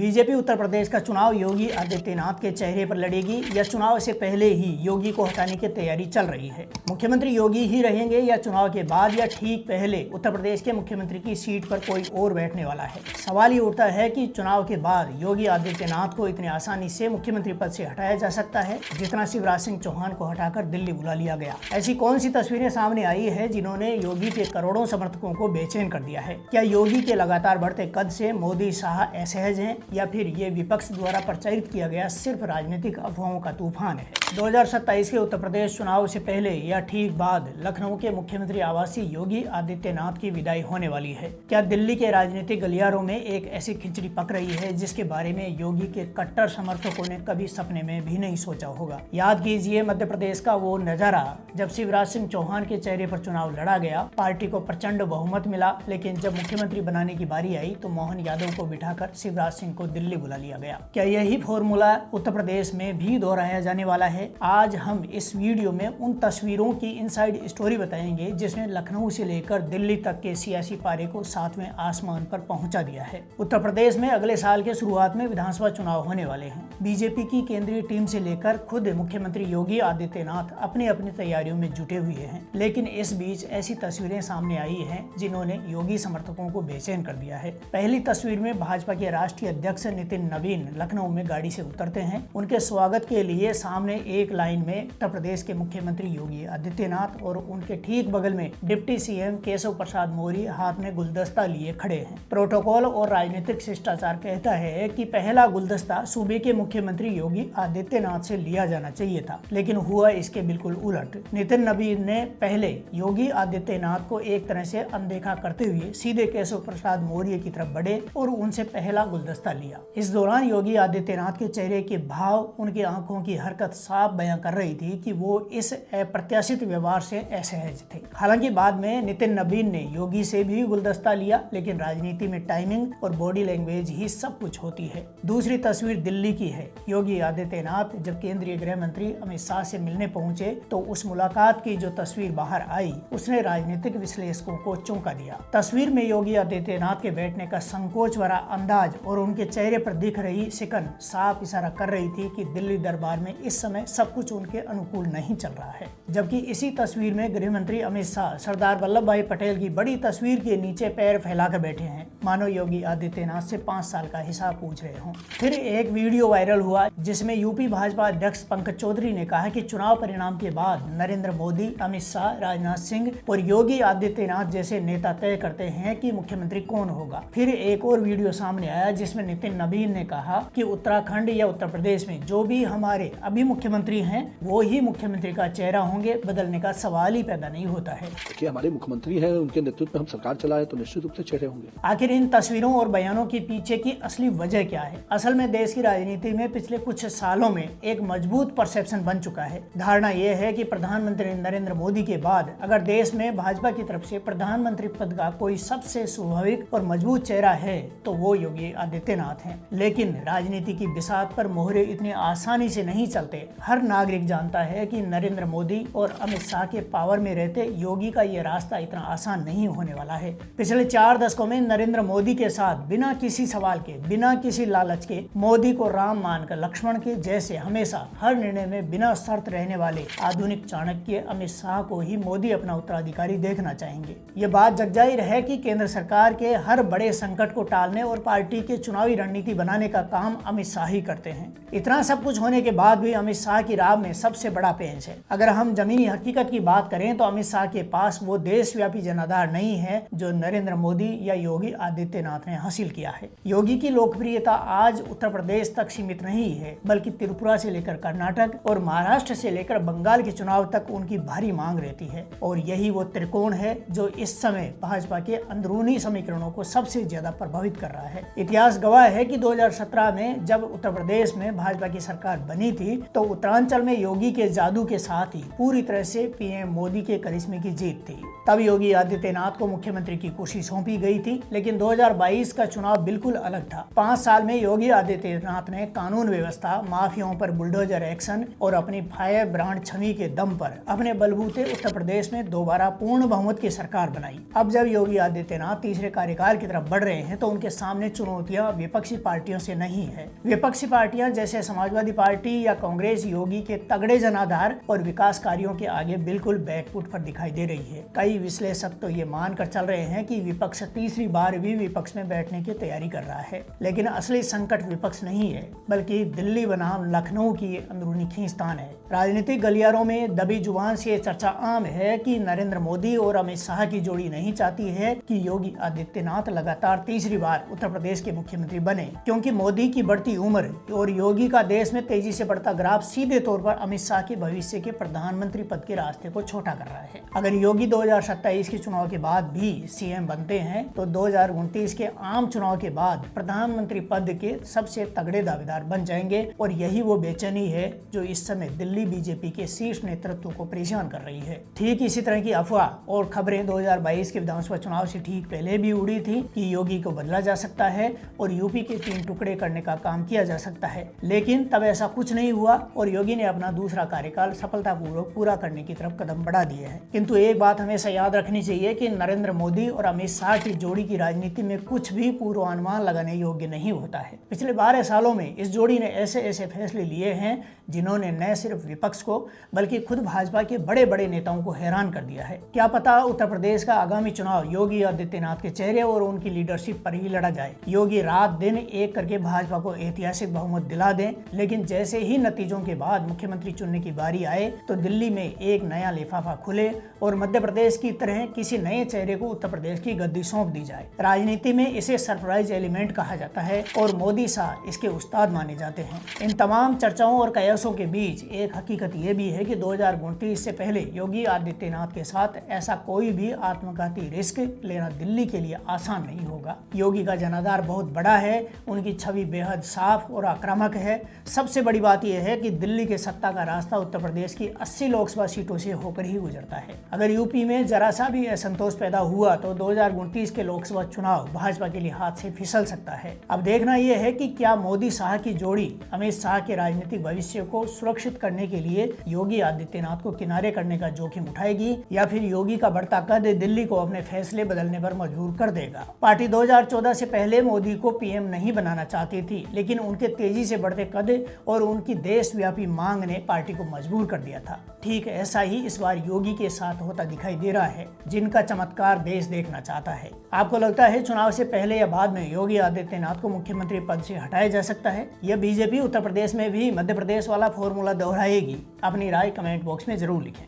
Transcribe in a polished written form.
BJP Uttar Pradesh का चुनाव योगी आदित्यनाथ के चेहरे पर लड़ेगी या चुनाव से पहले ही योगी को हटाने की तैयारी चल रही है। मुख्यमंत्री योगी ही रहेंगे या चुनाव के बाद या ठीक पहले उत्तर प्रदेश के मुख्यमंत्री की सीट पर कोई और बैठने वाला है। सवाल ये उठता है कि चुनाव के बाद योगी आदित्यनाथ को इतनी आसानी से मुख्यमंत्री पद से हटाया जा सकता है जितना शिवराज सिंह चौहान को हटाकर दिल्ली बुला लिया गया। ऐसी कौन सी तस्वीरें सामने आई है जिन्होंने योगी के करोड़ों समर्थकों को बेचैन कर दिया है? क्या योगी के लगातार बढ़ते कद से मोदी शाह असहज हैं या फिर ये विपक्ष द्वारा प्रचारित किया गया सिर्फ राजनीतिक अफवाहों का तूफान है? 2027 के उत्तर प्रदेश चुनाव से पहले या ठीक बाद लखनऊ के मुख्यमंत्री आवासी योगी आदित्यनाथ की विदाई होने वाली है। क्या दिल्ली के राजनीतिक गलियारों में एक ऐसी खिचड़ी पक रही है जिसके बारे में योगी के कट्टर समर्थकों ने कभी सपने में भी नहीं सोचा होगा? याद कीजिए मध्य प्रदेश का वो नजारा जब शिवराज सिंह चौहान के चेहरे पर चुनाव लड़ा गया, पार्टी को प्रचंड बहुमत मिला, लेकिन जब मुख्यमंत्री बनाने की बारी आई तो मोहन यादव को बिठाकर शिवराज सिंह को दिल्ली बुला लिया गया। क्या यही फॉर्मूला उत्तर प्रदेश में भी दोहराया जाने वाला है? आज हम इस वीडियो में उन तस्वीरों की इनसाइड स्टोरी बताएंगे जिसने लखनऊ से लेकर दिल्ली तक के सियासी पारे को सातवें आसमान पर पहुंचा दिया है। उत्तर प्रदेश में अगले साल के शुरुआत में विधानसभा चुनाव होने वाले हैं। बीजेपी की केंद्रीय टीम से लेकर खुद मुख्यमंत्री योगी आदित्यनाथ अपनी अपनी तैयारियों में जुटे हुए हैं, लेकिन इस बीच ऐसी तस्वीरें सामने आई हैं जिन्होंने योगी समर्थकों को बेचैन कर दिया है। पहली तस्वीर में भाजपा के राष्ट्रीय अध्यक्ष नितिन नवीन लखनऊ में गाड़ी से उतरते हैं। उनके स्वागत के लिए सामने एक लाइन में उत्तर प्रदेश के मुख्यमंत्री योगी आदित्यनाथ और उनके ठीक बगल में डिप्टी सीएम केशव प्रसाद मौर्य हाथ में गुलदस्ता लिए खड़े हैं। प्रोटोकॉल और राजनीतिक शिष्टाचार कहता है कि पहला गुलदस्ता सूबे के मुख्यमंत्री योगी आदित्यनाथ से लिया जाना चाहिए था, लेकिन हुआ इसके बिल्कुल उलट। नितिन नवीन ने पहले योगी आदित्यनाथ को एक तरह से अनदेखा करते हुए सीधे केशव प्रसाद मौर्य की तरफ बढ़े और उनसे पहला गुलदस्ता लिया। इस दौरान योगी आदित्यनाथ के चेहरे के भाव, उनकी आंखों की हरकत साफ बयां कर रही थी कि वो इस अप्रत्याशित व्यवहार से असहज थे। हालांकि बाद में नितिन नवीन ने योगी से भी गुलदस्ता लिया, लेकिन राजनीति में टाइमिंग और बॉडी लैंग्वेज ही सब कुछ होती है। दूसरी तस्वीर दिल्ली की है। योगी आदित्यनाथ जब केंद्रीय गृह मंत्री अमित शाह से मिलने पहुंचे तो उस मुलाकात की जो तस्वीर बाहर आई उसने राजनीतिक विश्लेषकों को चौंका दिया। तस्वीर में योगी आदित्यनाथ के बैठने का संकोच भरा अंदाज और उनके चेहरे पर दिख रही सिकन साफ इशारा कर रही थी कि दिल्ली दरबार में इस समय सब कुछ उनके अनुकूल नहीं चल रहा है। जबकि इसी तस्वीर में गृह मंत्री अमित शाह सरदार वल्लभ भाई पटेल की बड़ी तस्वीर के नीचे पैर फैलाकर बैठे हैं, मानो योगी आदित्यनाथ से 5 साल का हिसाब पूछ रहे हों। फिर एक वीडियो वायरल हुआ जिसमें यूपी भाजपा अध्यक्ष पंकज चौधरी ने कहा कि चुनाव परिणाम के बाद नरेंद्र मोदी, अमित शाह, राजनाथ सिंह और योगी आदित्यनाथ जैसे नेता तय करते हैं कि मुख्यमंत्री कौन होगा। फिर एक और वीडियो सामने आया जिसमें नितिन नवीन ने कहा कि उत्तराखंड या उत्तर प्रदेश में जो भी हमारे अभी मुख्यमंत्री हैं वो ही मुख्यमंत्री का चेहरा होंगे, बदलने का सवाल ही पैदा नहीं होता है। देखिए हमारे मुख्यमंत्री हैं, उनके नेतृत्व में हम सरकार चलाए तो निश्चित रूप से चेहरे होंगे। आखिर इन तस्वीरों और बयानों के पीछे की असली वजह क्या है? असल में देश की राजनीति में पिछले कुछ सालों में एक मजबूत परसेप्शन बन चुका है। धारणा यह है कि प्रधानमंत्री नरेंद्र मोदी के बाद अगर देश में भाजपा की तरफ से प्रधानमंत्री पद का कोई सबसे स्वाभाविक और मजबूत चेहरा है तो वो योगी आदित्यनाथ हैं। लेकिन राजनीति की बिसात पर मोहरे इतनी आसानी से नहीं चलते। हर नागरिक जानता है कि नरेंद्र मोदी और अमित शाह के पावर में रहते योगी का ये रास्ता इतना आसान नहीं होने वाला है। पिछले 4 दशकों में नरेंद्र मोदी के साथ बिना किसी सवाल के, बिना किसी लालच के, मोदी को राम मानकर लक्ष्मण के जैसे हमेशा हर निर्णय में बिना शर्त रहने वाले आधुनिक चाणक्य अमित शाह को ही मोदी अपना उत्तराधिकारी देखना चाहेंगे। ये बात जग जाहिर है कि केंद्र सरकार के हर बड़े संकट को टालने और पार्टी के चुनावी रणनीति बनाने का काम अमित शाह ही करते हैं। इतना सब कुछ होने के बाद भी अमित शाह की राह में सबसे बड़ा पेंच है। अगर हम जमीनी हकीकत की बात करें तो अमित शाह के पास वो देशव्यापी जनाधार नहीं है जो नरेंद्र मोदी या योगी आदित्यनाथ ने हासिल किया है। योगी की लोकप्रियता आज उत्तर प्रदेश तक सीमित नहीं है, बल्कि त्रिपुरा से लेकर कर्नाटक और महाराष्ट्र से लेकर बंगाल के चुनाव तक उनकी भारी मांग रहती है। और यही वो त्रिकोण है जो इस समय भाजपा के अंदरूनी समीकरणों को सबसे ज्यादा प्रभावित कर रहा है। इतिहास गवाह है कि 2017 में जब उत्तर प्रदेश में भाजपा की सरकार बनी थी तो उत्तरांचल में योगी के जादू के साथ ही पूरी तरह से पीएम मोदी के करिश्मे की जीत थी। तब योगी आदित्यनाथ को मुख्यमंत्री की कुर्सी सौंपी गई थी, लेकिन 2022 का चुनाव बिल्कुल अलग था। 5 साल में योगी आदित्यनाथ ने कानून व्यवस्था, माफियाओं पर बुलडोजर एक्शन और अपनी फायर ब्रांड छवि के दम पर अपने बलबूते उत्तर प्रदेश में दोबारा पूर्ण बहुमत की सरकार बनाई। अब जब योगी आदित्यनाथ तीसरे कार्यकाल की तरफ बढ़ रहे हैं तो उनके सामने चुनौतियां विपक्षी पार्टियों से नहीं है। विपक्षी पार्टियां जैसे समाजवादी पार्टी या कांग्रेस योगी के तगड़े जनाधार और विकास कार्यों के आगे बिल्कुल बैकफुट पर दिखाई दे रही है। कई विश्लेषक तो ये मानकर चल रहे हैं कि विपक्ष तीसरी बार भी विपक्ष में बैठने की तैयारी कर रहा है। लेकिन असली संकट विपक्ष नहीं है, बल्कि दिल्ली बनाम लखनऊ की अंदरूनी खींचतान है। राजनीतिक गलियारों में दबी जुबान से चर्चा आम है कि नरेंद्र मोदी और अमित शाह की जोड़ी नहीं चाहती है कि योगी आदित्यनाथ लगातार तीसरी बार उत्तर प्रदेश के मुख्यमंत्री बने, क्योंकि मोदी की बढ़ती उम्र और योगी का देश में तेजी से बढ़ता ग्राफ सीधे तौर पर अमित शाह के भविष्य के प्रधानमंत्री पद के रास्ते को छोटा कर रहा है। अगर योगी 2027 के चुनाव के बाद भी सीएम बनते हैं तो 2029 के आम चुनाव के बाद प्रधानमंत्री पद के सबसे तगड़े दावेदार बन जाएंगे, और यही वो बेचैनी है जो इस समय दिल्ली बीजेपी के शीर्ष नेतृत्व को परेशान कर रही है। ठीक इसी तरह की अफवाह और खबरें 2022 के विधानसभा चुनाव से ठीक पहले भी उड़ी थी कि योगी को बदला जा सकता है और यूपी के 3 टुकड़े करने का काम किया जा सकता है, लेकिन तब ऐसा कुछ नहीं हुआ और योगी ने अपना दूसरा कार्यकाल सफलतापूर्वक पूरा करने की तरफ कदम बढ़ा दिए हैं। किंतु एक बात हमेशा याद रखनी चाहिए कि नरेंद्र मोदी और अमित शाह की जोड़ी की राजनीति में कुछ भी पूर्वानुमान लगाने योग्य नहीं होता है। पिछले 12 सालों में इस जोड़ी ने ऐसे ऐसे फैसले लिए हैं जिन्होंने न सिर्फ विपक्ष को बल्कि खुद भाजपा के बड़े बड़े नेताओं को हैरान कर दिया है। क्या पता उत्तर प्रदेश का आगामी चुनाव योगी आदित्यनाथ के चेहरे और उनकी लीडरशिप पर ही लड़ा जाए। योगी रात दिन एक करके भाजपा को ऐतिहासिक बहुमत दिला दें, लेकिन जैसे ही नतीजों के बाद मुख्यमंत्री चुनने की बारी आए तो दिल्ली में एक नया लिफाफा खुले और मध्य प्रदेश की तरह किसी नए चेहरे को उत्तर प्रदेश की गद्दी सौंप दी जाए। राजनीति में इसे सरप्राइज एलिमेंट कहा जाता है और मोदी शाह इसके उस्ताद माने जाते हैं। इन तमाम चर्चाओं और कयासों के बीच एक हकीकत यह भी है कि 2029 से पहले योगी आदित्यनाथ के साथ ऐसा कोई भी आत्मघाती रिस्क लेना दिल्ली के लिए आसान नहीं होगा। योगी का जनाधार बहुत बड़ा है, उनकी छवि बेहद साफ और आक्रामक है। सबसे बड़ी बात यह है कि दिल्ली के सत्ता का रास्ता उत्तर प्रदेश की 80 लोकसभा सीटों से होकर ही गुजरता है। अगर यूपी में जरा सा भी असंतोष पैदा हुआ तो 2029 के लोकसभा चुनाव भाजपा के लिए हाथ से फिसल सकता है। अब देखना यह है कि क्या मोदी शाह की जोड़ी अमित शाह के राजनीतिक भविष्य को सुरक्षित करने के लिए योगी आदित्यनाथ को किनारे करने का जोखिम उठाएगी या फिर योगी का बढ़ता कद दिल्ली को अपने फैसले बदलने पर मजबूर कर देगा। पार्टी 2014 से पहले मोदी को पीएम नहीं बनाना चाहती थी, लेकिन उनके तेजी से बढ़ते कद और उनकी देशव्यापी मांग ने पार्टी को मजबूर कर दिया था। ठीक ऐसा ही इस बार योगी के साथ होता दिखाई दे रहा है, जिनका चमत्कार देश देखना चाहता है। आपको लगता है चुनाव से पहले या बाद में योगी आदित्यनाथ को मुख्यमंत्री पद से हटाया जा सकता है? यह बीजेपी उत्तर प्रदेश में भी मध्य प्रदेश वाला फॉर्मूला दोहराएगी? अपनी राय कमेंट बॉक्स में जरूर लिखें।